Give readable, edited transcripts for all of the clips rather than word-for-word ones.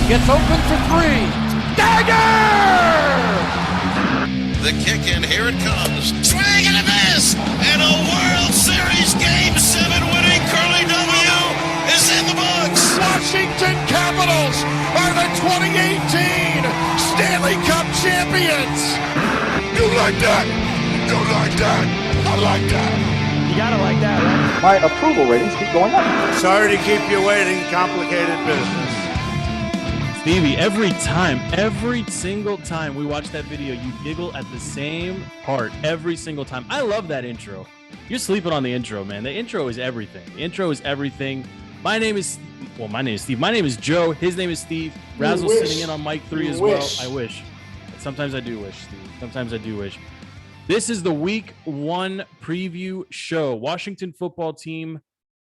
Gets open for three. Dagger! The kick in, here it comes. Swing and a miss! And a World Series Game 7 winning Curly W is in the books. Washington Capitals are the 2018 Stanley Cup champions. You like that? You like that? I like that. You gotta like that, right? My approval ratings keep going up. Sorry to keep you waiting. Complicated business. Stevie, every single time we watch that video, you giggle at the same part every single time. I love that intro. You're sleeping on the intro, man. The intro is everything. The intro is everything. My name is Steve. My name is Joe. His name is Steve. Razzle's sitting in on mic 3 as well. I wish. Sometimes I do wish, Steve. Sometimes I do wish. This is the week 1 preview show. Washington football team,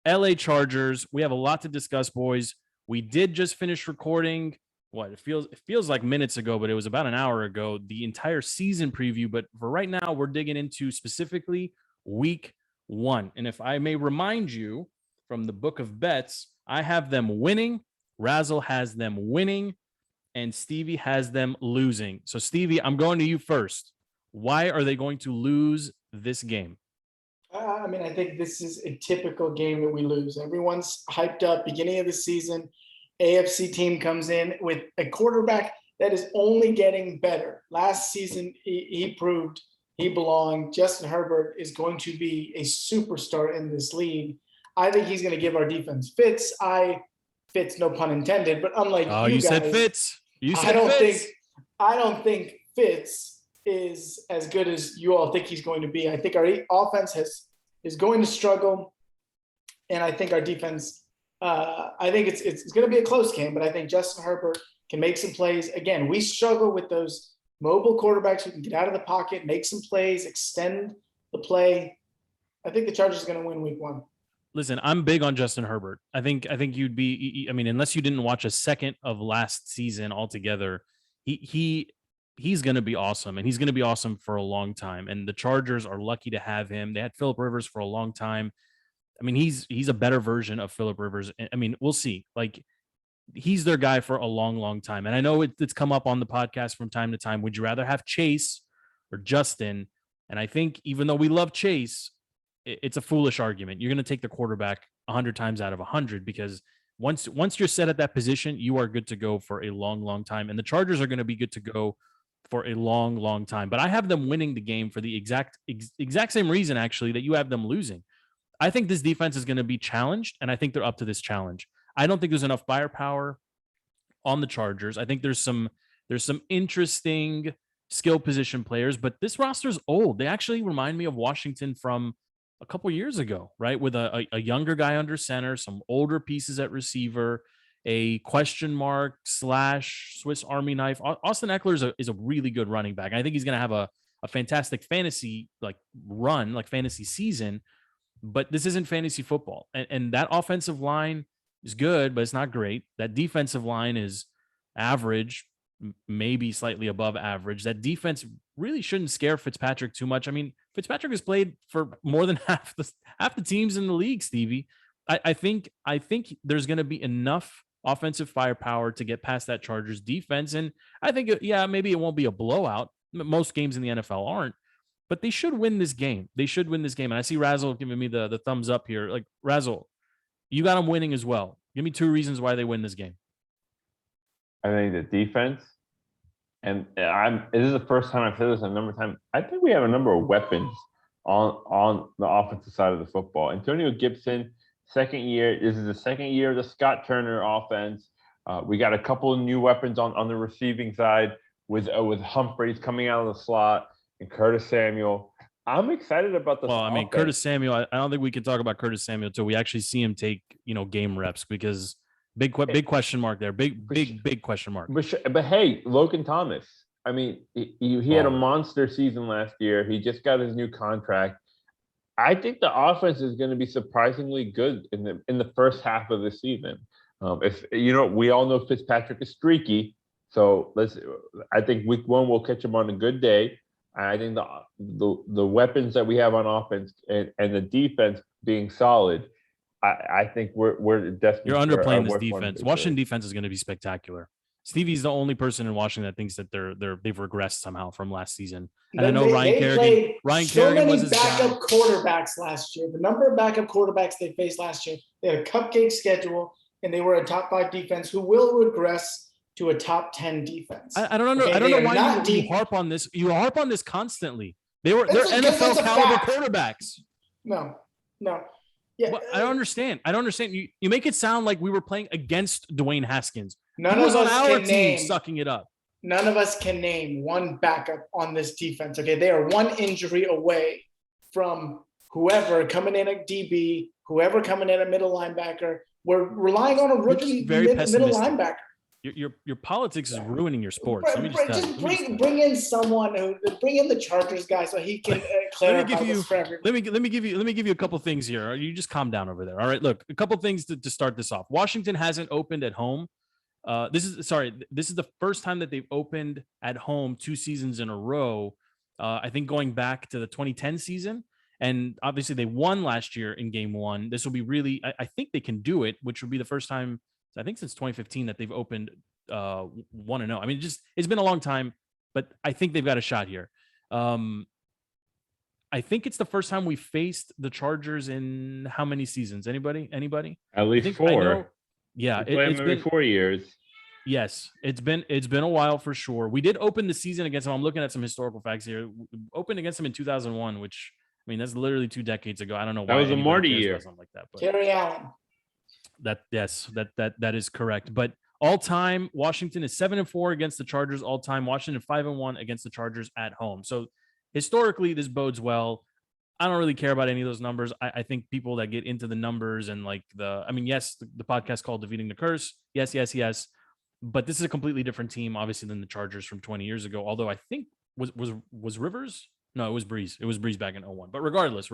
LA Chargers. We have a lot to discuss, boys. We did just finish recording. It feels like minutes ago, but it was about an hour ago, the entire season preview. But for right now, we're digging into specifically week 1. And if I may remind you from the book of bets, I have them winning. Razzle has them winning. And Stevie has them losing. So, Stevie, I'm going to you first. Why are they going to lose this game? I think this is a typical game that we lose. Everyone's hyped up beginning of the season. AFC team comes in with a quarterback that is only getting better. Last season, he proved he belonged. Justin Herbert is going to be a superstar in this league. I think he's going to give our defense fits. Fits, no pun intended, but unlike you guys, said fits. I don't think Fitz is as good as you all think he's going to be. I think our offense is going to struggle, and I think our defense. I think it's going to be a close game, but I think Justin Herbert can make some plays. Again, we struggle with those mobile quarterbacks who can get out of the pocket, make some plays, extend the play. I think the Chargers are going to win week 1. Listen, I'm big on Justin Herbert. I think you'd be. I mean, unless you didn't watch a second of last season altogether, he's going to be awesome, and he's going to be awesome for a long time. And the Chargers are lucky to have him. They had Phillip Rivers for a long time. I mean, he's a better version of Phillip Rivers. I mean, we'll see. Like, he's their guy for a long, long time. And I know it's come up on the podcast from time to time. Would you rather have Chase or Justin? And I think even though we love Chase, it's a foolish argument. You're going to take the quarterback 100 times out of 100 because once you're set at that position, you are good to go for a long, long time. And the Chargers are going to be good to go for a long, long time. But I have them winning the game for the exact same reason, actually, that you have them losing. I think this defense is going to be challenged, and I think they're up to this challenge. I don't think there's enough firepower on the Chargers. I think there's some interesting skill position players, but this roster's old. They actually remind me of Washington from a couple years ago, right? With a younger guy under center, some older pieces at receiver, a question mark / Swiss Army knife. Austin Eckler is a really good running back. I think he's going to have a fantastic fantasy fantasy season. But this isn't fantasy football. And that offensive line is good, but it's not great. That defensive line is average, maybe slightly above average. That defense really shouldn't scare Fitzpatrick too much. I mean, Fitzpatrick has played for more than half the teams in the league, Stevie. I think there's going to be enough offensive firepower to get past that Chargers defense. And I think, maybe it won't be a blowout. Most games in the NFL aren't. But they should win this game. And I see Razzle giving me the thumbs up here. Like, Razzle, you got them winning as well. Give me 2 reasons why they win this game. I think the defense, and this is the first time I've said this a number of times. I think we have a number of weapons on the offensive side of the football. Antonio Gibson, second year. This is the second year of the Scott Turner offense. We got a couple of new weapons on the receiving side with Humphreys coming out of the slot. And Curtis Samuel. I'm excited about this. Well, I mean, Curtis Samuel, I don't think we can talk about Curtis Samuel until we actually see him take, game reps because big question mark there. Big question mark. But hey, Logan Thomas. I mean, he had a monster season last year. He just got his new contract. I think the offense is going to be surprisingly good in the first half of the season. We all know Fitzpatrick is streaky. So I think week 1 we'll catch him on a good day. I think the weapons that we have on offense and the defense being solid, I think we're definitely. You're underplaying this defense. Washington defense is going to be spectacular. Stevie's the only person in Washington that thinks that they've regressed somehow from last season. And Then I know Ryan Kerrigan was his backup guy. quarterbacks last year. The number of backup quarterbacks they faced last year, they had a cupcake schedule, and they were a top 5 defense who will regress to a top 10 defense. I don't know. Okay, I don't know why you deep. harp on this. You harp on this constantly. They're That's NFL a caliber fact. quarterbacks. No. Yeah, Well, I don't understand. You make it sound like we were playing against Dwayne Haskins. None He was of on us our can team name. sucking it up. None of us can name one backup on this defense. Okay, they are one injury away from whoever coming in at DB, whoever coming in at middle linebacker. We're relying on a rookie middle linebacker. Your politics is ruining your sports. Let me just tell you. Bring in someone who bring in the Chargers guy so he can clarify this for everyone. Let me give you a couple things here. You just calm down over there. All right, look, a couple things to start this off. Washington hasn't opened at home. This is the first time that they've opened at home 2 seasons in a row. I think going back to the 2010 season, and obviously they won last year in game 1. This will be really, I think they can do it, which would be the first time I think since 2015 that they've opened 1-0. I mean, it's been a long time, but I think they've got a shot here. I think it's the first time we faced the Chargers in how many seasons? Anybody? At least 4. Yeah, it's been 4 years. Yes, it's been a while for sure. We did open the season against them. I'm looking at some historical facts here. We opened against them in 2001, which I mean that's literally 2 decades ago. I don't know why that was a Marty year, something like that. But Terry Allen. That is correct. But all time, Washington is 7-4 against the Chargers. All time, Washington 5-1 against the Chargers at home. So historically, this bodes well. I don't really care about any of those numbers. I think people that get into the numbers and like yes, the podcast called Defeating the Curse. Yes. But this is a completely different team, obviously, than the Chargers from 20 years ago. Although I think was Rivers? No, it was Breeze. It was Breeze back in 2001. But regardless,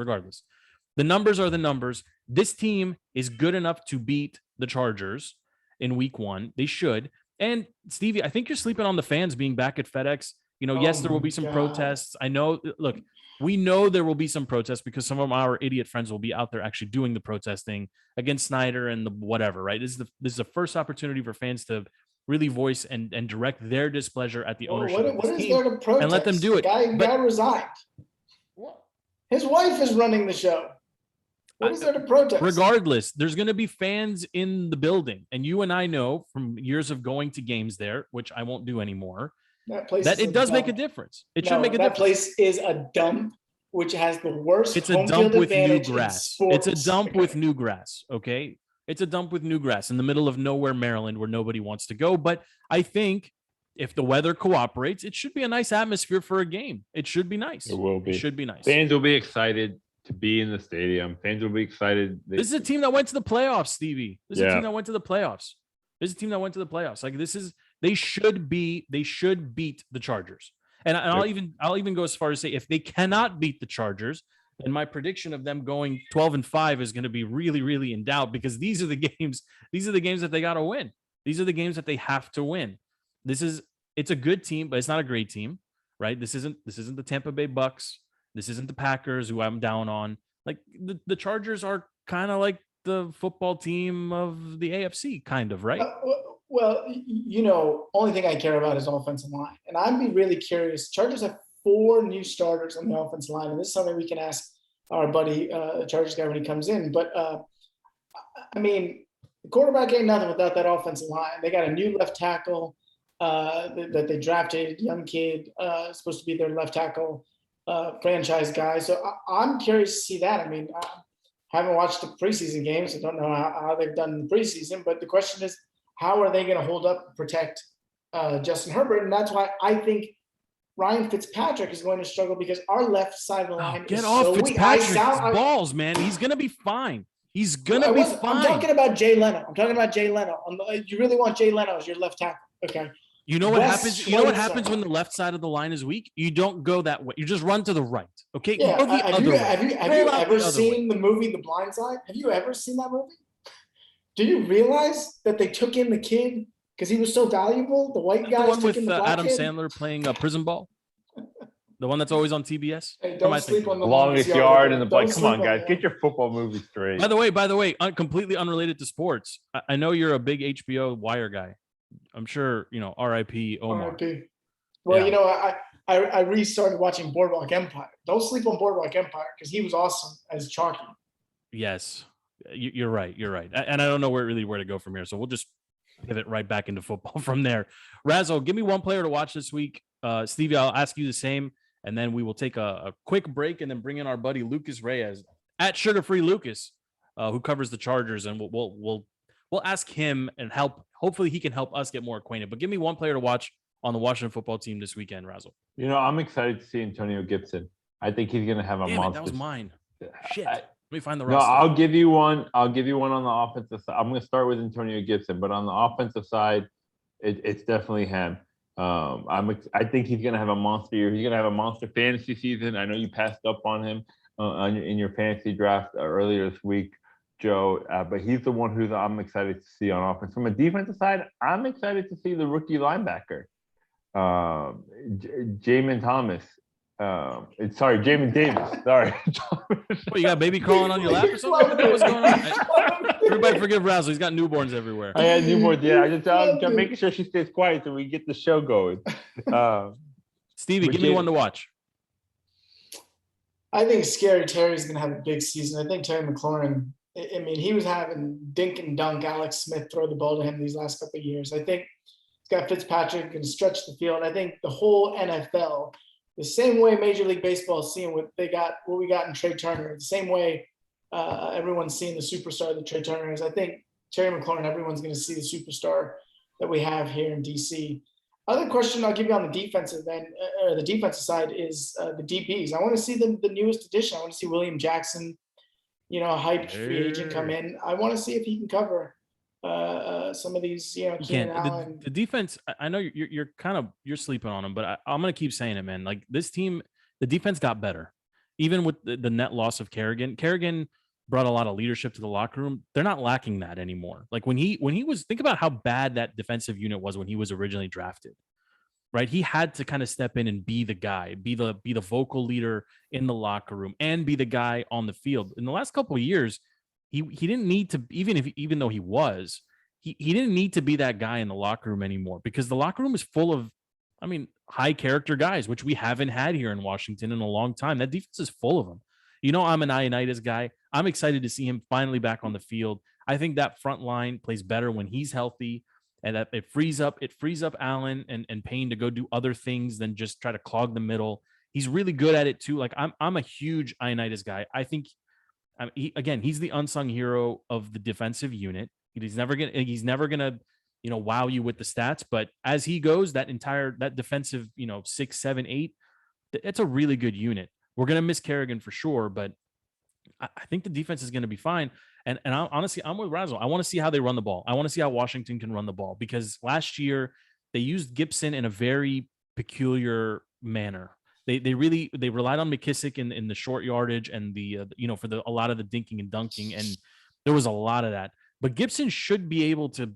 the numbers are the numbers. This team is good enough to beat the Chargers in week 1. They should. And Stevie, I think you're sleeping on the fans being back at FedEx. Yes, there will be some protests. I know. Look, we know there will be some protests because some of our idiot friends will be out there actually doing the protesting against Snyder and the whatever, right? This is the first opportunity for fans to really voice and direct their displeasure at the ownership of this team and let them do it. The guy resigned. His wife is running the show. What is there to protest? Regardless, there's going to be fans in the building. And you and I know from years of going to games there, which I won't do anymore, that it does make a difference. It should make a difference. That place is a dump, which has the worst It's a dump with new grass. It's a dump with new grass, okay? It's a dump with new grass in the middle of nowhere, Maryland, where nobody wants to go. But I think if the weather cooperates, it should be a nice atmosphere for a game. It should be nice. It will be. It should be nice. Fans will be excited to be in the stadium. Fans will be excited. This is a team that went to the playoffs, Stevie. This is a team that went to the playoffs. Like they should beat the Chargers. And I'll even go as far as say if they cannot beat the Chargers, then my prediction of them going 12-5 is going to be really, really in doubt because these are the games that they got to win. These are the games that they have to win. It's a good team, but it's not a great team, right? This isn't the Tampa Bay Bucks. This isn't the Packers, who I'm down on. Like the Chargers are kind of like the football team of the AFC, kind of, right? Well, only thing I care about is offensive line. And I'd be really curious. Chargers have 4 new starters on the offensive line. And this is something we can ask our buddy, the Chargers guy, when he comes in. But, the quarterback ain't nothing without that offensive line. They got a new left tackle that they drafted, young kid, supposed to be their left tackle franchise guy. So I'm curious to see that. I haven't watched the preseason games. I don't know how they've done in the preseason. But the question is, how are they going to hold up and protect Justin Herbert? And that's why I think Ryan Fitzpatrick is going to struggle because our left side of the line get off Fitzpatrick's balls, man. He's going to be fine. He's going to be fine. I'm talking about Jay Leno. You really want Jay Leno as your left tackle. Okay. You know what happens? You know what happens when the left side of the line is weak? You don't go that way. You just run to the right. Okay. Yeah. Have you ever seen the movie The Blind Side? Have you ever seen that movie? Do you realize that they took in the kid because he was so valuable? The white guy. The one with Adam Sandler playing Prison Ball. The one that's always on TBS. Hey, don't sleep on the longest yard in the block. Come on, guys, get your football movie straight. By the way, completely unrelated to sports. I know you're a big HBO Wire guy. I'm sure, R.I.P. Omar. RIP. Well, Yeah. I restarted watching Boardwalk Empire. Don't sleep on Boardwalk Empire because he was awesome as Chalky. Yes, you're right. You're right. And I don't know where to go from here. So we'll just pivot right back into football from there. Razzle, give me one player to watch this week. Stevie, I'll ask you the same. And then we will take a quick break and then bring in our buddy Lucas Reyes at Sugar Free Lucas, who covers the Chargers. And we'll ask him and hopefully he can help us get more acquainted. But give me one player to watch on the Washington football team this weekend, Razzle. I'm excited to see Antonio Gibson. I think he's going to have a monster. That was mine. Shit. Let me find the No, roster. I'll give you one. I'll give you one on the offensive side. I'm going to start with Antonio Gibson, but on the offensive side, it's definitely him. I think he's going to have a monster year. He's going to have a monster fantasy season. I know you passed up on him in your fantasy draft earlier this week, Joe, but he's the one who I'm excited to see on offense. From a defensive side, I'm excited to see the rookie linebacker, Jamin Thomas. Jamin Davis. Sorry. What, you got baby crawling on your lap or something? What's going on? Everybody forgive Razzle. He's got newborns everywhere. I had newborns. Yeah, I'm making sure she stays quiet so we get the show going. Stevie, give me one to watch. I think Scary Terry's going to have a big season. I think Terry McLaurin, he was having dink and dunk Alex Smith throw the ball to him these last couple of years. I think he's got Fitzpatrick can stretch the field. I think the whole NFL, the same way Major League Baseball is seeing what we got in Trey Turner, the same way everyone's seeing the superstar that Trey Turner is. I think Terry McLaurin, everyone's going to see the superstar that we have here in DC. Other question I'll give you on the defensive end, or the defensive side, is the DBs. I want to see the newest addition. I want to see William Jackson, a hyped free agent come in. I want to see if he can cover some of these, Keenan Allen. The defense, I know you're sleeping on them, but I'm going to keep saying it, man. Like this team, the defense got better, even with the net loss of Kerrigan. Kerrigan brought a lot of leadership to the locker room. They're not lacking that anymore. Like when he was, think about how bad that defensive unit was when he was originally drafted, right? He had to kind of step in and be the guy, be the vocal leader in the locker room and be the guy on the field. In the last couple of years, he didn't need to, even though he was, he didn't need to be that guy in the locker room anymore, because the locker room is full of, high character guys, which we haven't had here in Washington in a long time. That defense is full of them. I'm an Ioannidis guy. I'm excited to see him finally back on the field. I think that front line plays better when he's healthy, and that it frees up Allen and Payne to go do other things than just try to clog the middle. He's really good at it too. Like I'm a huge Ioannidis guy. I think he's the unsung hero of the defensive unit. He's never gonna wow you with the stats, but as he goes, that defensive 6, 7, 8, it's a really good unit. We're gonna miss Kerrigan for sure, but I think the defense is going to be fine. And honestly, I'm with Razzle. I want to see how they run the ball. I want to see how Washington can run the ball, because last year they used Gibson in a very peculiar manner. They relied on McKissick in the short yardage and for a lot of the dinking and dunking, and there was a lot of that. But Gibson should be able to,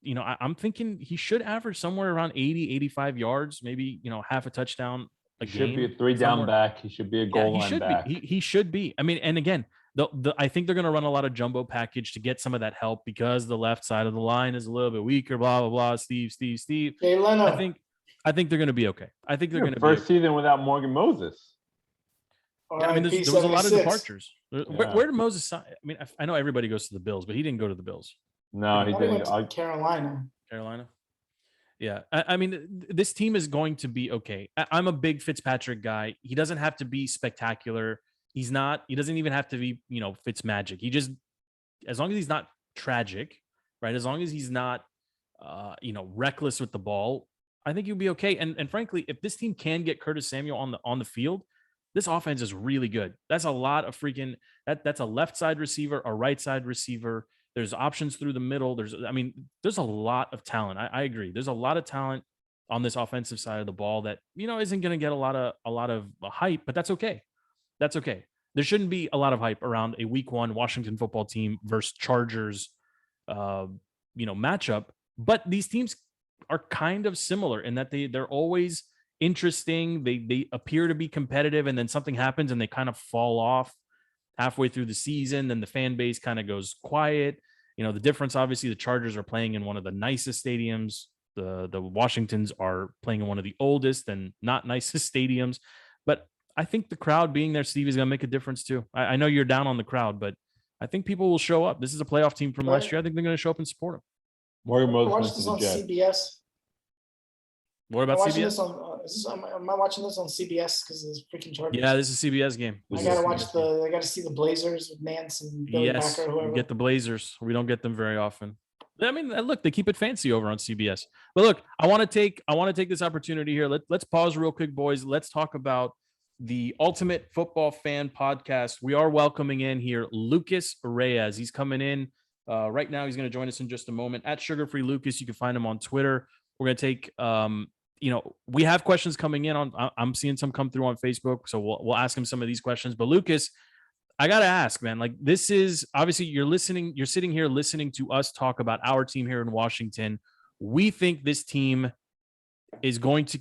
I'm thinking he should average somewhere around 80, 85 yards, maybe half a touchdown. He should be a 3-down back. He should be a goal line back. He should be. And again, I think they're going to run a lot of jumbo package to get some of that help, because the left side of the line is a little bit weaker. Blah blah blah. Steve. Hey, Leno. I think they're going to be okay. I think they're going to be first season without Morgan Moses. Yeah, there was a lot of departures. Where did Moses sign? I know everybody goes to the Bills, but he didn't go to the Bills. No, he didn't. Carolina. Yeah, this team is going to be okay. I'm a big Fitzpatrick guy. He doesn't have to be spectacular. He doesn't even have to be, Fitz magic. He just, as long as he's not tragic, right? As long as he's not, reckless with the ball, I think he'll be okay. And frankly, if this team can get Curtis Samuel on the field, this offense is really good. That's a lot of that's a left side receiver, a right side receiver. There's options through the middle. There's a lot of talent. I agree. There's a lot of talent on this offensive side of the ball that, isn't going to get a lot of hype, but that's okay. That's okay. There shouldn't be a lot of hype around a week 1 Washington football team versus Chargers, matchup. But these teams are kind of similar in that they're always interesting. They appear to be competitive, and then something happens and they kind of fall off halfway through the season. Then the fan base kind of goes quiet. The difference, obviously, the Chargers are playing in one of the nicest stadiums The Washingtons are playing in one of the oldest and not nicest stadiums, but I think the crowd being there, Steve, is going to make a difference too. I know you're down on the crowd, but I think people will show up. This is a playoff team from last year. I think they're going to show up and support them. Morgan Moses Watch went to this the on Jets. CBS. What about Watching CBS? this on, am I watching this on CBS because of this freaking Chargers? Yeah, this is a CBS game. I gotta watch I gotta see the Blazers with Nance and Billy Packer, whoever. Get the Blazers. We don't get them very often. I mean, look, they keep it fancy over on CBS. But look, I want to take this opportunity here. Let's pause real quick, boys. Let's talk about the Ultimate Football Fan Podcast. We are welcoming in here Lucas Reyes. He's coming in right now. He's going to join us in just a moment at Sugar Free Lucas. You can find him on Twitter. We're going to take we have questions coming in I'm seeing some come through on Facebook, so we'll ask him some of these questions. But Lucas, I got to ask, man, like, this is obviously you're sitting here listening to us talk about our team here in Washington. We think this team is going to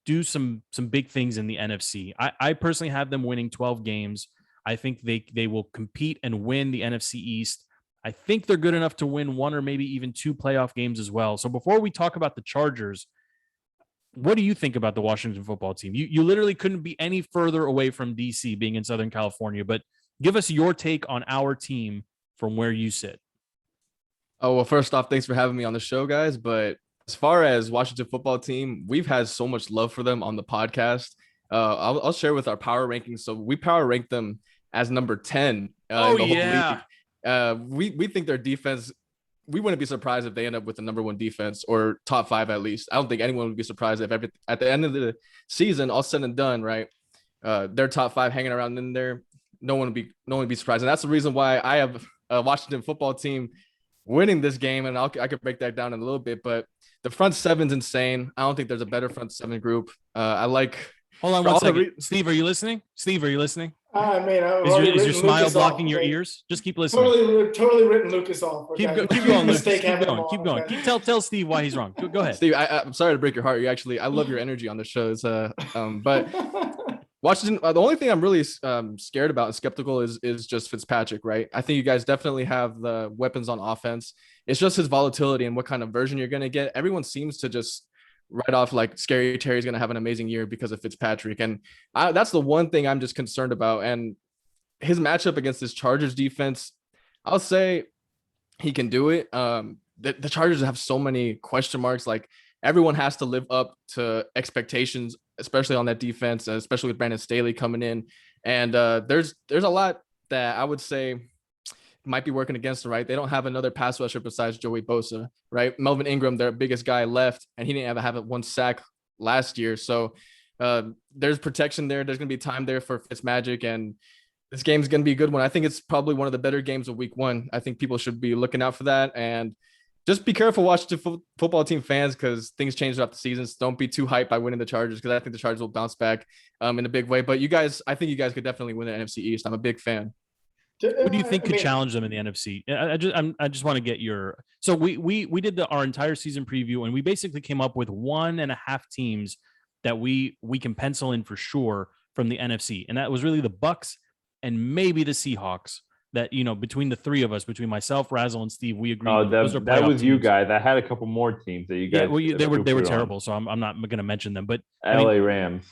do some big things in the NFC. I personally have them winning 12 games. I think they will compete and win the NFC East. I think they're good enough to win one or maybe even two playoff games as well. So before we talk about the Chargers, what do you think about the Washington football team? You literally couldn't be any further away from DC, being in Southern California, but give us your take on our team from where you sit. Oh, well, first off, thanks for having me on the show, guys. But as far as Washington football team, we've had so much love for them on the podcast. I'll share with our power rankings. So we power rank them as number 10 in the whole league. We think their defense, we wouldn't be surprised if they end up with the number 1 defense or top 5 at least. I don't think anyone would be surprised if at the end of the season, all said and done, right, they're top 5 hanging around in there. No one would be surprised. And that's the reason why I have a Washington football team winning this game. And I could break that down in a little bit, but the front seven's insane. I don't think there's a better front 7 group. Hold on one second. Steve, are you listening? I mean, is your smile blocking your ears? Just keep listening. Totally written Lucas off. Keep going, Lucas. Keep going. Tell Steve why he's wrong. Go ahead. Steve, I'm sorry to break your heart. I love your energy on the show. But Washington, the only thing I'm really scared about and skeptical is just Fitzpatrick, right? I think you guys definitely have the weapons on offense. It's just his volatility and what kind of version you're going to get. Everyone seems to just write off like Scary Terry's going to have an amazing year because of Fitzpatrick. And that's the one thing I'm just concerned about. And his matchup against this Chargers defense, I'll say he can do it. The Chargers have so many question marks. Like, everyone has to live up to expectations, especially on that defense, especially with Brandon Staley coming in. And there's a lot that I would say might be working against them, right? They don't have another pass rusher besides Joey Bosa, right? Melvin Ingram, their biggest guy, left, and he didn't ever have 1 sack last year. So there's protection there. There's going to be time there for Fitzmagic, and this game's going to be a good one. I think it's probably one of the better games of week 1. I think people should be looking out for that. And just be careful, Washington football team fans, because things change throughout the seasons. Don't be too hyped by winning the Chargers, because I think the Chargers will bounce back in a big way. But I think you guys could definitely win the NFC East. I'm a big fan. Who do you think could challenge them in the NFC? I just want to get your. So we did our entire season preview, and we basically came up with 1.5 teams that we can pencil in for sure from the NFC, and that was really the Bucks and maybe the Seahawks. That, between the 3 of us, between myself, Razzle, and Steve, we agreed. Oh, that was you guys. I had a couple more teams that you guys. Yeah, well, they were terrible, so I'm not going to mention them. But LA Rams.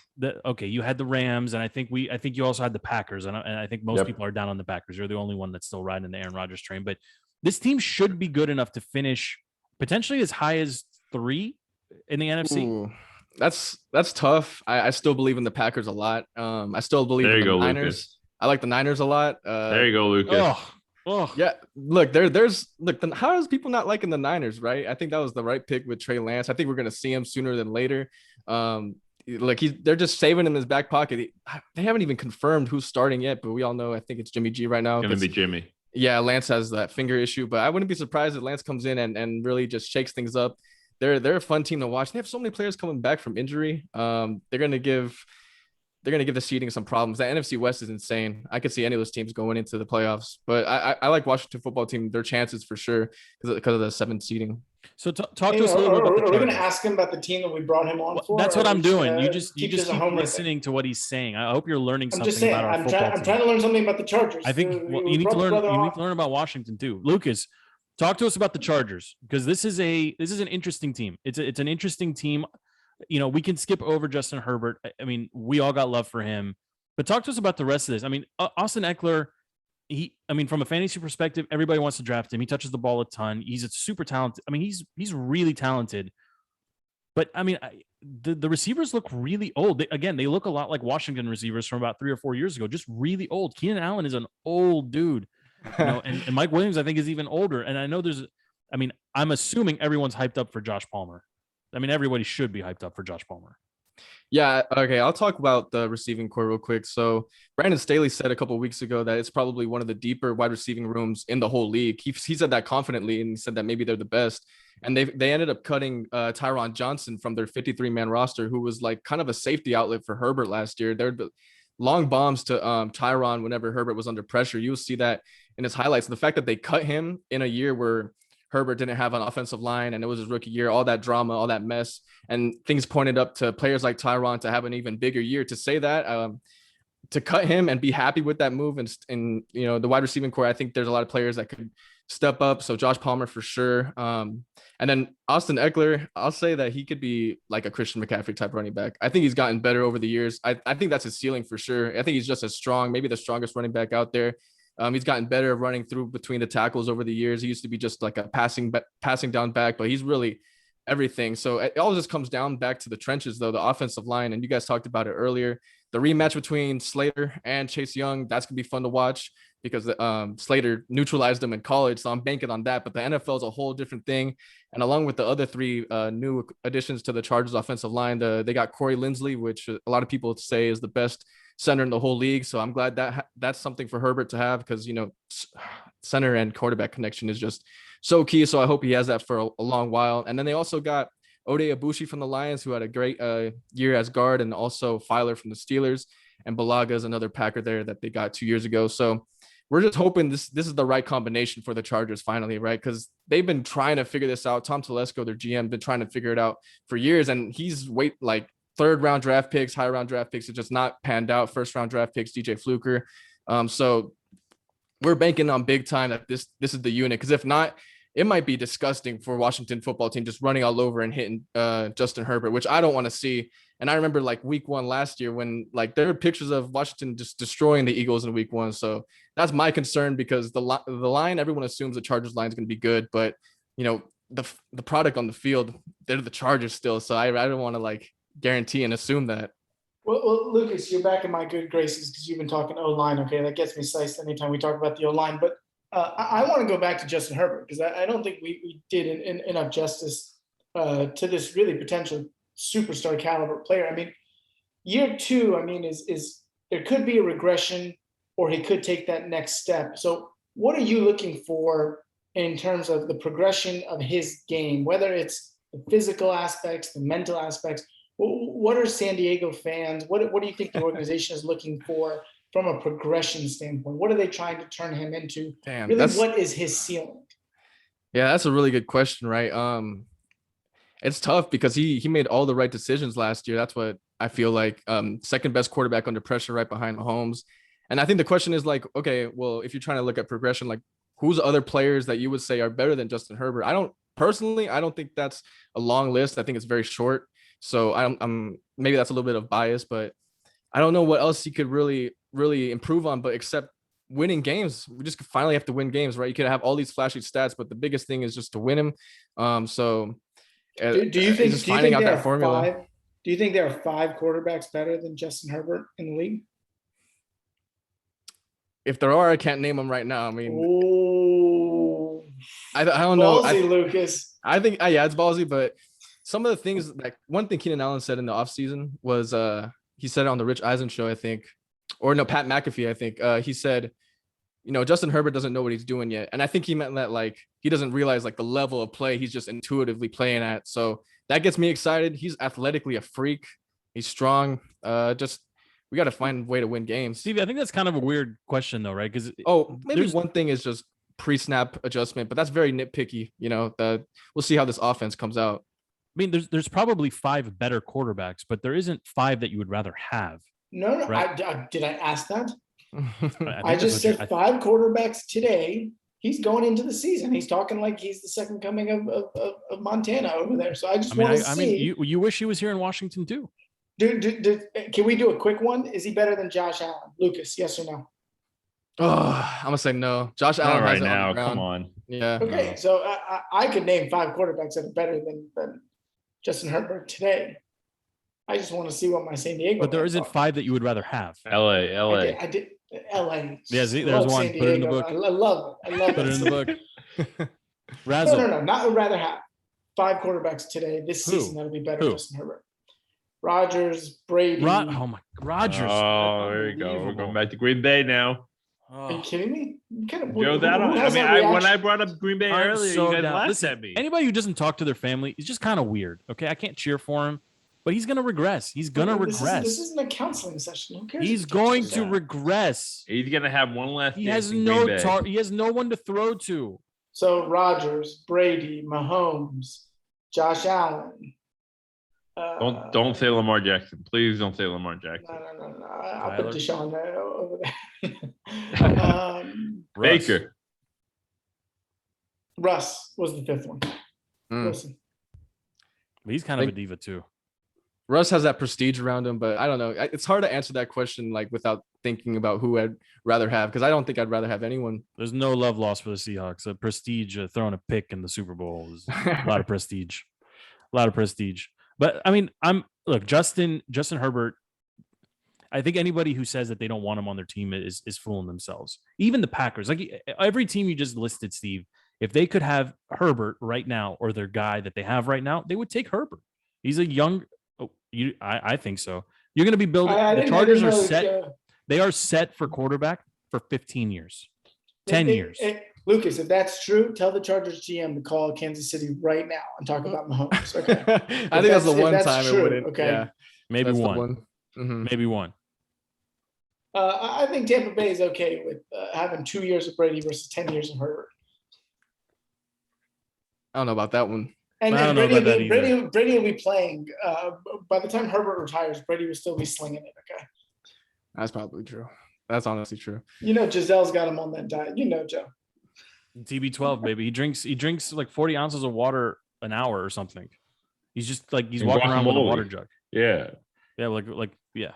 Okay, you had the Rams, and I think you also had the Packers, and I think most people are down on the Packers. You're the only one that's still riding the Aaron Rodgers train. But this team should be good enough to finish potentially as high as 3 in the NFC. Ooh, that's tough. I still believe in the Packers a lot. I still believe in the Niners. Lucas. I like the Niners a lot. There you go, Lucas. Yeah. Look, how is people not liking the Niners, right? I think that was the right pick with Trey Lance. I think we're going to see him sooner than later. They're just saving him in his back pocket. They haven't even confirmed who's starting yet, but we all know, I think it's Jimmy G right now. It's going to be Jimmy. Yeah, Lance has that finger issue, but I wouldn't be surprised if Lance comes in and really just shakes things up. They're a fun team to watch. They have so many players coming back from injury. They're going to give the seeding some problems. The NFC West is insane. I could see any of those teams going into the playoffs, but I like Washington football team, their chances for sure because of the 7 seeding. So talk to us a little bit about the Chargers. Are we going to ask him about the team that we brought him on for? That's what I'm doing. You just keep listening to what he's saying. I hope you're learning something about our football team. I'm trying to learn something about the Chargers. I think you need to learn about Washington too. Lucas, Talk to us about the Chargers, because this is an interesting team. It's an interesting team. You know, we can skip over Justin Herbert. I mean, we all got love for him, but talk to us about the rest of this. I mean, Austin Eckler, from a fantasy perspective, everybody wants to draft him. He touches the ball a ton. He's a super talented. I mean, he's really talented. But I mean, the receivers look really old. They look a lot like Washington receivers from about 3 or 4 years ago, just really old. Keenan Allen is an old dude, you know, and Mike Williams, I think, is even older. And I know I'm assuming everyone's hyped up for Josh Palmer. I mean, everybody should be hyped up for Josh Palmer. Yeah. Okay. I'll talk about the receiving core real quick. So Brandon Staley said a couple of weeks ago that it's probably one of the deeper wide receiving rooms in the whole league. He said that confidently, and he said that maybe they're the best. And they ended up cutting Tyron Johnson from their 53-man roster, who was like kind of a safety outlet for Herbert last year. There'd be long bombs to Tyron whenever Herbert was under pressure. You'll see that in his highlights. The fact that they cut him in a year where Herbert didn't have an offensive line and it was his rookie year, all that drama, all that mess, and things pointed up to players like Tyron to have an even bigger year. To say that, to cut him and be happy with that move, and you know, the wide receiving core, I think there's a lot of players that could step up. So Josh Palmer for sure. And then Austin Eckler, I'll say that he could be like a Christian McCaffrey type running back. I think he's gotten better over the years. I think that's his ceiling for sure. I think he's just as strong, maybe the strongest running back out there. He's gotten better running through between the tackles over the years. He used to be just like a passing down back, but he's really everything. So it all just comes down back to the trenches, though, the offensive line. And you guys talked about it earlier. The rematch between Slater and Chase Young, that's going to be fun to watch because Slater neutralized them in college. So I'm banking on that. But the NFL is a whole different thing. And along with the other three new additions to the Chargers offensive line, they got Corey Linsley, which a lot of people say is the best center in the whole league. So I'm glad that that's something for Herbert to have, because, you know, center and quarterback connection is just so key. So I hope he has that for a long while. And then they also got Ode Abushi from the Lions, who had a great year as guard, and also Filer from the Steelers, and Balaga is another Packer there that they got 2 years ago. So we're just hoping this is the right combination for the Chargers finally, right? Because they've been trying to figure this out. Tom Telesco, their GM, been trying to figure it out for years, and he's like third round draft picks, high round draft picks. It just not panned out. First round draft picks, DJ Fluker. So we're banking on big time that this is the unit. Because if not, it might be disgusting for Washington football team just running all over and hitting Justin Herbert, which I don't want to see. And I remember like week 1 last year when like there were pictures of Washington just destroying the Eagles in week 1. So that's my concern, because the line, everyone assumes the Chargers line is going to be good, but you know, the product on the field, they're the Chargers still. So I don't want to like guarantee and assume that. Well, Lucas, you're back in my good graces because you've been talking O-line. Okay, that gets me sliced anytime we talk about the O-line. But I want to go back to Justin Herbert, because I don't think we did enough justice to this really potential superstar caliber player. I mean, year 2, I mean, is there could be a regression, or he could take that next step. So what are you looking for in terms of the progression of his game, whether it's the physical aspects, the mental aspects? What are San Diego fans, what do you think the organization is looking for from a progression standpoint? What are they trying to turn him into? Really, what is his ceiling? Yeah, that's a really good question, right? It's tough because he made all the right decisions last year. That's what I feel like. Second best quarterback under pressure, right behind Mahomes. And I think the question is like, okay, well, if you're trying to look at progression, like who's other players that you would say are better than Justin Herbert? I don't think that's a long list. I think it's very short. So I'm maybe that's a little bit of bias, but I don't know what else he could really improve on, but except winning games. We just finally have to win games, right? You could have all these flashy stats, but the biggest thing is just to win them. So do you think just finding out that formula? Do you think there are 5 quarterbacks better than Justin Herbert in the league? If there are, I can't name them right now. I mean, I don't know. Ballsy, Lucas. I think, yeah, it's ballsy, but some of the things, like one thing Keenan Allen said in the offseason was he said it on the Rich Eisen show, I think, or no, Pat McAfee, I think. He said, you know, Justin Herbert doesn't know what he's doing yet. And I think he meant that like he doesn't realize like the level of play he's just intuitively playing at. So that gets me excited. He's athletically a freak. He's strong. We got to find a way to win games. Stevie, I think that's kind of a weird question though, right? Because maybe one thing is just pre-snap adjustment, but that's very nitpicky. You know, we'll see how this offense comes out. I mean, there's probably 5 better quarterbacks, but there isn't 5 that you would rather have. No, right? Did I ask that? I just said 5 quarterbacks today. he's going into the season. He's talking like he's the second coming of Montana over there. So I just I mean, want to see. you wish he was here in Washington too. Can we do a quick one? Is he better than Josh Allen? Lucas, yes or no? Oh, I'm gonna say no. Josh Allen Not has right it on now. the ground. Come on. Yeah. Okay, so I could name 5 quarterbacks that are better than Justin Herbert today. I just want to see what my San Diego. But there man isn't thought. 5 that you would rather have. LA. I did. LA. Yeah, see, Love there's one. San Put it in the Diego. book. I love it. I love Put it in the book. Razzle. No. Not would rather have 5 quarterbacks today this Who? season that'll be better than Who? Justin Herbert. Rodgers, Brady. Oh my, Rodgers. Oh, there you go. We're Unbelievable. going back to Green Bay now. Are you kidding me? You kind of, Joe, that who I has mean, that when I reaction? brought up Green Bay I'm earlier, so you guys down. laughed Listen, at me. Anybody who doesn't talk to their family is just kind of weird. Okay, I can't cheer for him, but he's gonna regress. He's gonna regress. This isn't a counseling session. Who cares? He's if he going catches to that? regress. He's gonna have one last. He dance has in no Green Bay. he has no one to throw to. So Rodgers, Brady, Mahomes, Josh Allen. Don't say Lamar Jackson. Please don't say Lamar Jackson. No. I'll put Deshaun over there. Baker. Russ was the 5th one. Listen. But he's kind of a diva too. Russ has that prestige around him, but I don't know. It's hard to answer that question like without thinking about who I'd rather have, because I don't think I'd rather have anyone. There's no love lost for the Seahawks. A prestige throwing a pick in the Super Bowl is a lot of prestige. A lot of prestige. But I mean, Justin Herbert. I think anybody who says that they don't want him on their team is fooling themselves. Even the Packers, like every team you just listed, Steve, if they could have Herbert right now or their guy that they have right now, they would take Herbert. He's a young. I think so. You're going to be building. The Chargers are set. They are set for quarterback for 15 years, 10 years. Lucas, if that's true, tell the Chargers GM to call Kansas City right now and talk about Mahomes. Okay. I think that's the one time true, it wouldn't. Okay. Yeah, maybe that's one. Mm-hmm. Maybe one. I think Tampa Bay is okay with having 2 years of Brady versus 10 years of Herbert. I don't know about that one. And I don't then know about that Brady will be playing. By the time Herbert retires, Brady will still be slinging it. Okay. That's probably true. That's honestly true. You know, Gisele's got him on that diet. You know, Joe. TB12, baby. He drinks like 40 ounces of water an hour or something. He's just like he's walking around with a water jug. Yeah. Yeah, like yeah.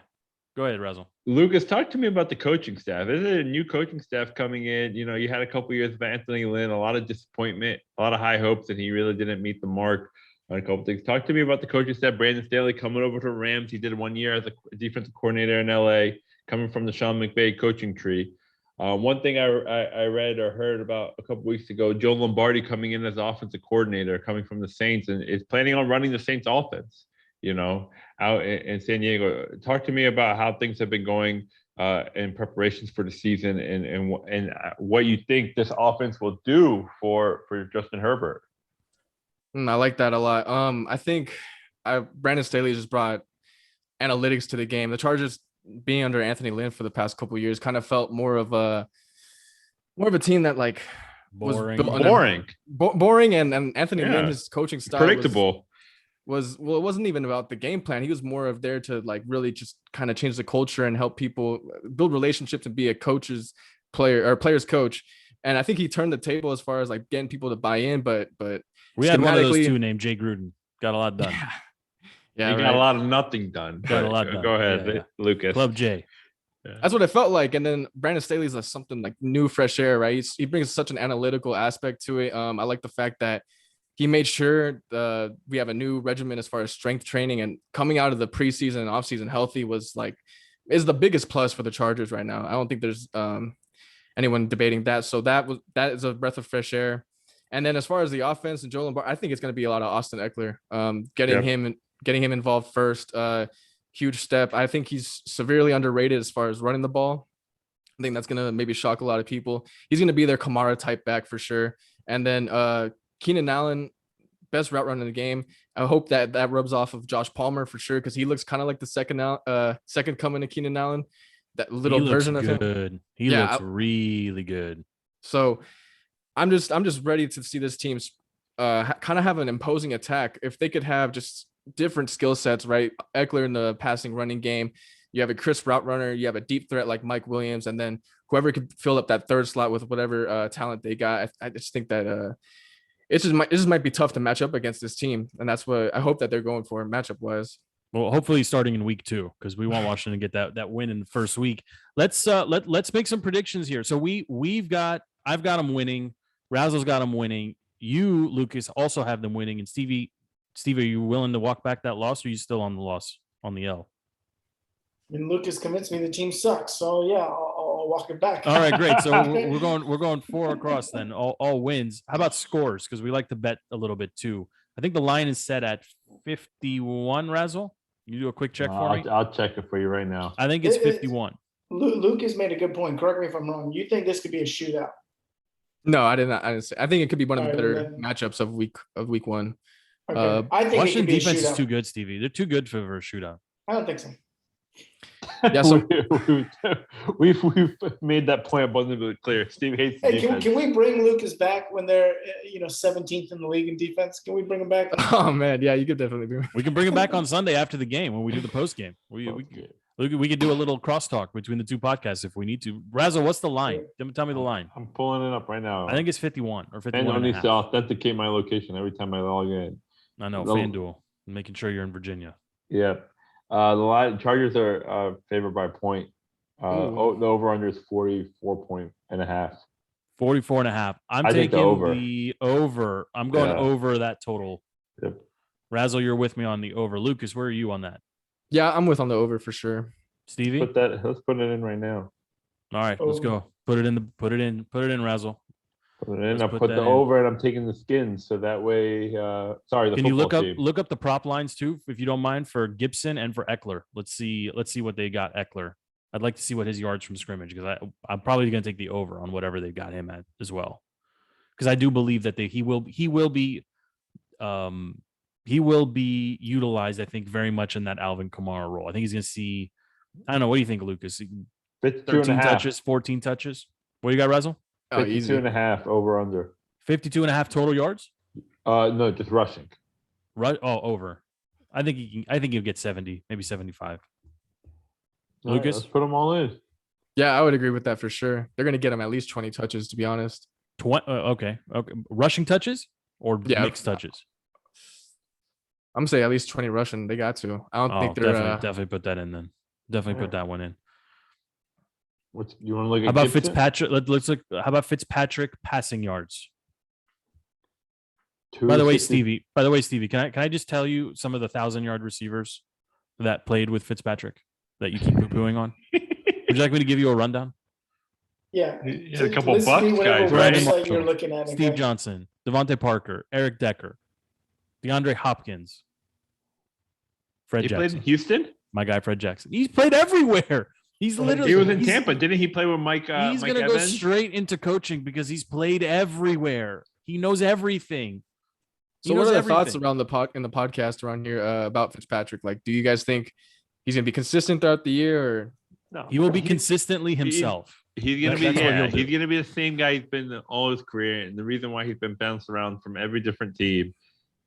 Go ahead, Razzle. Lucas, talk to me about the coaching staff. Is it a new coaching staff coming in? You know, you had a couple years of Anthony Lynn, a lot of disappointment, a lot of high hopes, and he really didn't meet the mark on a couple things. Talk to me about the coaching staff. Brandon Staley coming over to Rams. He did 1 year as a defensive coordinator in LA, coming from the Sean McVay coaching tree. One thing I read or heard about a couple weeks ago, Joe Lombardi coming in as offensive coordinator, coming from the Saints, and is planning on running the Saints offense, you know, out in San Diego. Talk to me about how things have been going in preparations for the season and what you think this offense will do for Justin Herbert. I like that a lot. I think Brandon Staley just brought analytics to the game. The Chargers, being under Anthony Lynn for the past couple of years, kind of felt more of a team that like boring, boring, and Anthony Lynn, his coaching style, predictable. It wasn't even about the game plan. He was more of there to like really just kind of change the culture and help people build relationships and be a player's coach. And I think he turned the table as far as like getting people to buy in. But we had one of those two named Jay Gruden. Got a lot done. Yeah, got a lot of nothing done. Got a lot done. Go ahead, Lucas. Club J. Yeah. That's what it felt like. And then Brandon Staley's like something like new, fresh air, right? He brings such an analytical aspect to it. I like the fact that he made sure we have a new regimen as far as strength training, and coming out of the preseason and offseason healthy is the biggest plus for the Chargers right now. I don't think there's anyone debating that. So that is a breath of fresh air. And then as far as the offense and Joe Lombardi, I think it's going to be a lot of Austin Eckler. Getting him involved first, huge step. I think he's severely underrated as far as running the ball. I think that's going to maybe shock a lot of people. He's going to be their Kamara type back for sure. And then Keenan Allen, best route runner in the game. I hope that rubs off of Josh Palmer for sure, because he looks kind of like the second coming to Keenan Allen. That little version of him. He looks really good. So I'm just ready to see this team kind of have an imposing attack. If they could have just different skill sets, right? Eckler in the passing running game. You have a crisp route runner. You have a deep threat like Mike Williams, and then whoever could fill up that third slot with whatever talent they got. I just think that it just might be tough to match up against this team, and that's what I hope that they're going for matchup wise. Well, hopefully starting in week 2, because we want Washington to get that win in the first week. Let's make some predictions here. So I've got them winning. Razzle's got them winning. You, Lucas, also have them winning. And Steve, are you willing to walk back that loss, or are you still on the loss on the L? And Lucas convinced me the team sucks, so yeah, I'll walk it back. All right, great. So we're going 4 across then, all wins. How about scores? Because we like to bet a little bit too. I think the line is set at 51. Razzle, you do a quick check for me. I'll check it for you right now. I think it's 51. Lucas made a good point. Correct me if I'm wrong. You think this could be a shootout? No, I didn't. I think it could be one of the better then. matchups of week 1. Okay. I think Washington it could be defense a shootout. is too good, Stevie. They're too good for a shootout. I don't think so. Yeah, so we've made that point abundantly clear. Steve hates Hey, defense. can we bring Lucas back when they're 17th in the league in defense? Can we bring him back? oh man, yeah, you could definitely be. We can bring him back on Sunday after the game when we do the post game. We could do a little crosstalk between the 2 podcasts if we need to. Razzle, what's the line? Tell me the line. I'm pulling it up right now. I think it's 51 or 51. And I need to authenticate my location every time I log in. I know, FanDuel, making sure you're in Virginia. Yeah. The Chargers are favored by a point. The over-under is 44.5. 44.5. I'm taking the over. I'm going over that total. Yep. Razzle, you're with me on the over. Lucas, where are you on that? Yeah, I'm on the over for sure. Stevie? Let's put it in right now. All right, let's go. Put it in, Razzle. Put it in. I put the over, and I'm taking the Skins, so that way. Can you look up the prop lines too, if you don't mind, for Gibson and for Eckler? Let's see what they got. Eckler. I'd like to see what his yards from scrimmage, because I'm probably going to take the over on whatever they've got him at as well, because I do believe that he will be utilized. I think very much in that Alvin Kamara role. I think he's going to see. I don't know. What do you think, Lucas? 13 touches, 14 touches. What do you got, Razzle? 52.5 over under. 52.5 total yards? No, just rushing. Over. I think he'll get 70, maybe 75. All Lucas, right, let's put them all in. Yeah, I would agree with that for sure. They're gonna get him at least 20 touches, to be honest. 20. Okay. Rushing touches or mixed touches? I'm gonna say at least 20 rushing. They got to. I don't think they're definitely put that in then. Definitely put that one in. What you want to look at? How about Gibson? Fitzpatrick? Let's look. How about Fitzpatrick passing yards? By the way, Stevie, can I just tell you some of the 1,000-yard receivers that played with Fitzpatrick that you keep poo-pooing on? Would you like me to give you a rundown? Yeah. A couple of Bucks guys, Brandon right? Marshall, You're looking at Steve Johnson, Devontae Parker, Eric Decker, DeAndre Hopkins, Fred He Jackson. played in Houston? My guy, Fred Jackson. He's played everywhere. He's literally. He was in Tampa. Didn't he play with Mike? He's Mike going to go Evans? straight into coaching because he's played everywhere. He knows everything. So what are the thoughts around in the podcast around here about Fitzpatrick? Like, do you guys think he's going to be consistent throughout the year, or No, he will be consistently himself? He's gonna That's what he'll do. he's gonna be the same guy he's been all his career, and the reason why he's been bounced around from every different team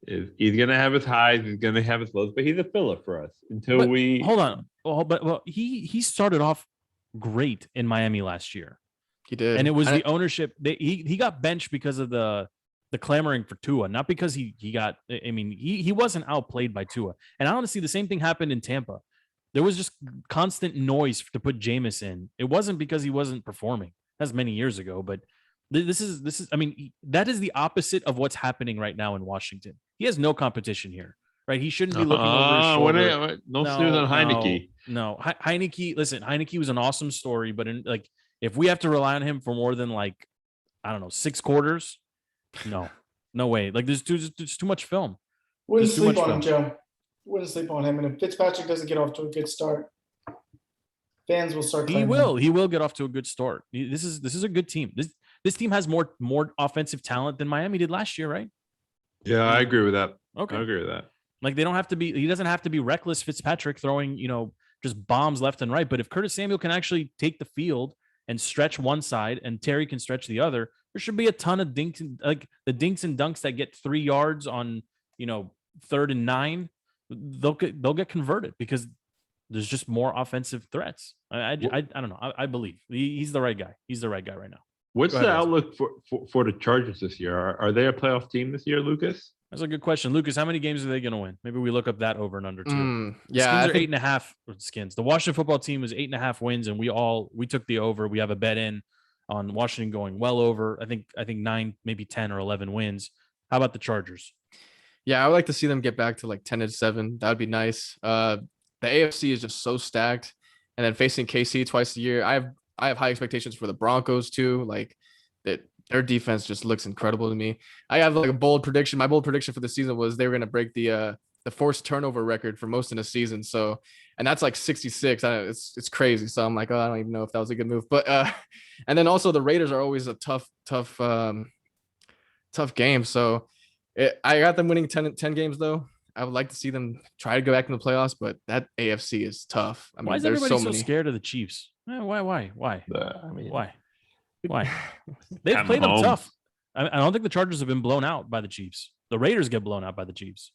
is he's gonna have his highs, he's gonna have his lows, but he's a filler for us until we hold on. Well, he started off great in Miami last year. he did? And it was the ownership. He got benched because of the clamoring for Tua, not because he got. I mean, he wasn't outplayed by Tua. And honestly, the same thing happened in Tampa. There was just constant noise to put Jameis in. It wasn't because he wasn't performing. That's many years ago, but this is. I mean, that is the opposite of what's happening right now in Washington. He has no competition here, right? He shouldn't be looking over his shoulder. No snooze on Heineke. No, Heineke. Listen, Heineke was an awesome story, but if we have to rely on him for more than 6 quarters, no way. Like there's too much film. Wouldn't sleep on him, Joe. Wouldn't sleep on him. And if Fitzpatrick doesn't get off to a good start, fans will start. He will get off to a good start. This is a good team. This team has more offensive talent than Miami did last year, right? Yeah, I agree with that. Okay, I agree with that. Like they don't have to be. He doesn't have to be reckless Fitzpatrick throwing just bombs left and right. But if Curtis Samuel can actually take the field and stretch one side, and Terry can stretch the other, there should be a ton of dinks, like the dinks and dunks that get 3 yards on 3rd and 9. They'll get converted because there's just more offensive threats. I don't know. I believe he's the right guy. He's the right guy right now. What's Go ahead, the Russell. outlook for the Chargers this year? Are they a playoff team this year, Lucas? That's a good question. Lucas, how many games are they going to win? Maybe we look up that over and under too. Yeah, Skins I are think 8.5 Skins. The Washington football team is 8.5 wins, and we took the over. We have a bet in on Washington going well over. I think 9, maybe 10 or 11 wins. How about the Chargers? Yeah, I would like to see them get back to like 10-7. That would be nice. The AFC is just so stacked, and then facing KC twice a year. I have high expectations for the Broncos too. Like that, their defense just looks incredible to me. I have like a bold prediction. My bold prediction for the season was they were going to break the forced turnover record for most in a season. So, and that's like 66. It's crazy. So I'm like, oh, I don't even know if that was a good move. But and then also the Raiders are always a tough game. So I got them winning 10 games though. I would like to see them try to go back in the playoffs, but that AFC is tough. I mean, Why is there's everybody so so many. scared of the Chiefs? Why? Why? Why? They've At played them home. tough. I don't think the Chargers have been blown out by the Chiefs. The Raiders get blown out by the Chiefs.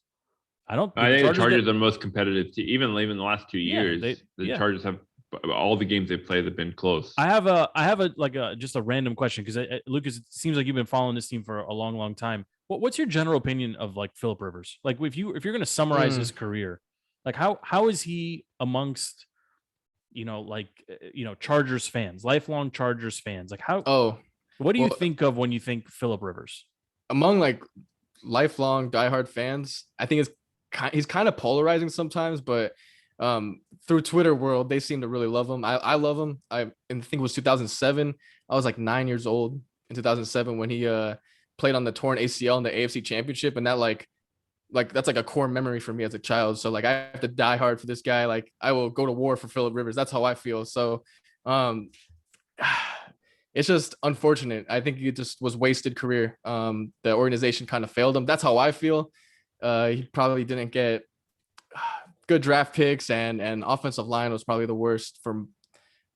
I think the Chargers are the most competitive team. Even the last 2 Yeah, years, Chargers have all the games they've played have been close. I have a just a random question because Lucas, it seems like you've been following this team for a long time. What's your general opinion of like Phillip Rivers? Like if you're going to summarize his career, like how is he amongst Chargers fans, lifelong Chargers fans? Like what do you think of when you think Phillip Rivers? Among like lifelong diehard fans, I think he's kind of polarizing sometimes, but through Twitter world, they seem to really love him. I love him. I think it was 2007. I was like 9 years old in 2007 when he played on the torn ACL in the AFC Championship, and that like that's like a core memory for me as a child. So like I have to die hard for this guy. Like I will go to war for Phillip Rivers. That's how I feel. So it's just unfortunate. I think it just was wasted career. The organization kind of failed him. That's how I feel. He probably didn't get good draft picks, and offensive line was probably the worst for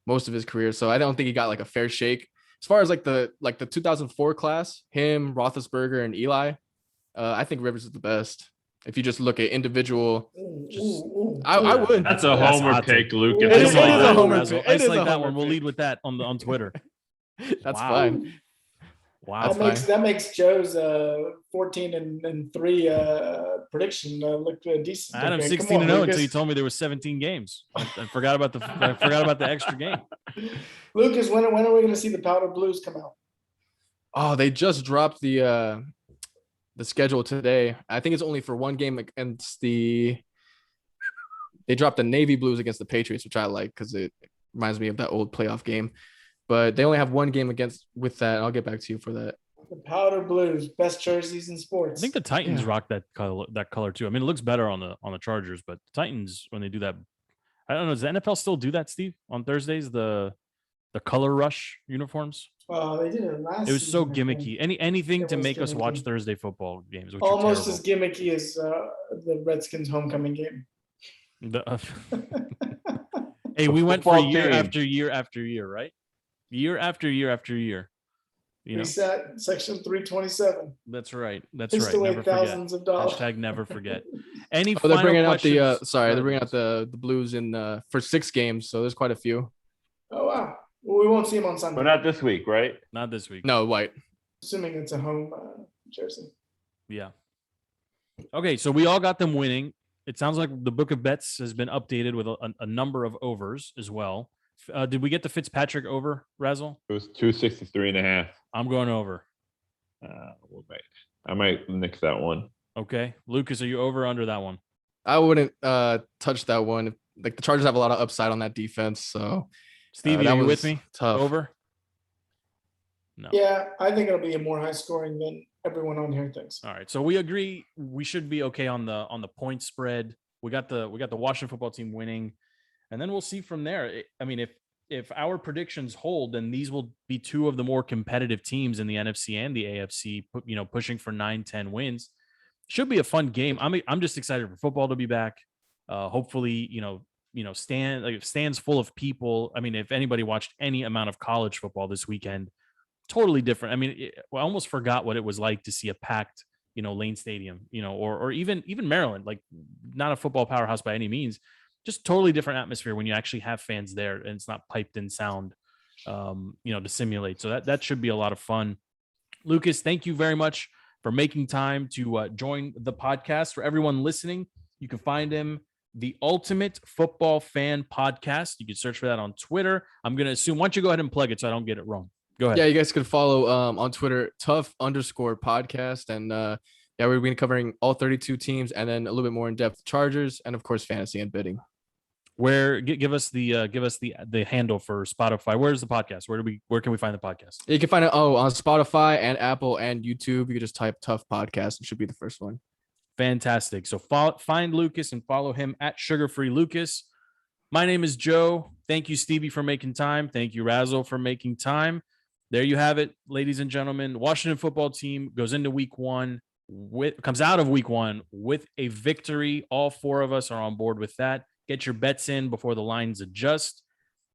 most of his career. So I don't think he got like a fair shake. As far as like the 2004 class, him, Roethlisberger, and Eli, I think Rivers is the best. If you just look at individual, I would. That's a homer pick, Lucas. It is a homer pick. pick. It is Isolate a that homer one. We'll pick. lead with that on Twitter. That's Wow. fine. Wow. That makes Joe's 14-3 prediction look decent. Adam Okay, 16-0 Lucas. until you told me there was 17 games. I forgot about the extra game. Lucas, when are we going to see the Powder Blues come out? Oh, they just dropped the schedule today. I think it's only for one game against they dropped the Navy Blues against the Patriots, which I like because it reminds me of that old playoff game. But they only have one game with that. I'll get back to you for that. The Powder Blues, best jerseys in sports. I think the Titans rock that color too. I mean, it looks better on the Chargers, but the Titans, when they do that, I don't know. Does the NFL still do that, Steve? On Thursdays, the color rush uniforms. They did it last. It was so season, I think. gimmicky. Anything It to was make us watch gimmicky. Thursday football games. Which are Almost terrible. as gimmicky as the Redskins homecoming game. Hey, we went for Football year team. after year after year, right? Year after year after year. You know, Reset section 327. that's right. That's Pissed right. away Never forget. thousands of dollars. Hashtag never forget. Any Oh, they're final bringing out questions? they're bringing out the Blues in for 6 games, so there's quite a few. Oh wow. Well, we won't see him on Sunday. But not this week, right? Not this week. No, white. Assuming it's a home jersey. Yeah. Okay, so we all got them winning. It sounds like the book of bets has been updated with a number of overs as well. Did we get the Fitzpatrick over, Razzle? It was 263.5. I'm going over. I might nix that one. Okay. Lucas, are you over or under that one? I wouldn't touch that one. Like the Chargers have a lot of upside on that defense, so Stevie, that are you was with me? tough. Over? No. Yeah, I think it'll be a more high scoring than everyone on here thinks. All right. So we agree we should be okay on the point spread. We got the Washington football team winning, and then we'll see from there. I mean, if our predictions hold, then these will be two of the more competitive teams in the NFC and the AFC, pushing for 9-10 wins. Should be a fun game. I'm just excited for football to be back. Hopefully, stands full of people. I mean, if anybody watched any amount of college football this weekend, totally different. I mean, I almost forgot what it was like to see a packed, Lane Stadium, or even Maryland, like not a football powerhouse by any means, just totally different atmosphere when you actually have fans there and it's not piped in sound, to simulate. So that should be a lot of fun. Lucas, thank you very much for making time to join the podcast. For everyone listening, you can find him, the Ultimate Football Fan Podcast. You can search for that on Twitter. I'm going to assume, why don't you go ahead and plug it so I don't get it wrong. Go ahead. Yeah, you guys can follow on Twitter, TUFF_podcast. And we've been covering all 32 teams and then a little bit more in depth Chargers and of course fantasy and bidding. Where give us the handle for Spotify. Where's the podcast? Where can we find the podcast? You can find it on Spotify and Apple and YouTube. You can just type TUFF Podcast. It should be the first one. Fantastic. So find Lucas and follow him at Sugar Free Lucas. My name is Joe. Thank you, Stevie, for making time. Thank you, Razzle, for making time. There you have it, ladies and gentlemen. Washington football team comes out of week one with a victory. All four of us are on board with that. Get your bets in before the lines adjust.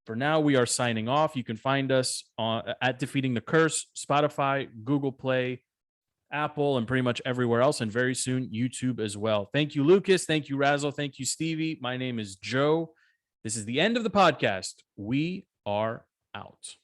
For now, we are signing off. You can find us at Defeating the Curse, Spotify, Google Play, Apple, and pretty much everywhere else. And very soon, YouTube as well. Thank you, Lucas. Thank you, Razzle. Thank you, Stevie. My name is Joe. This is the end of the podcast. We are out.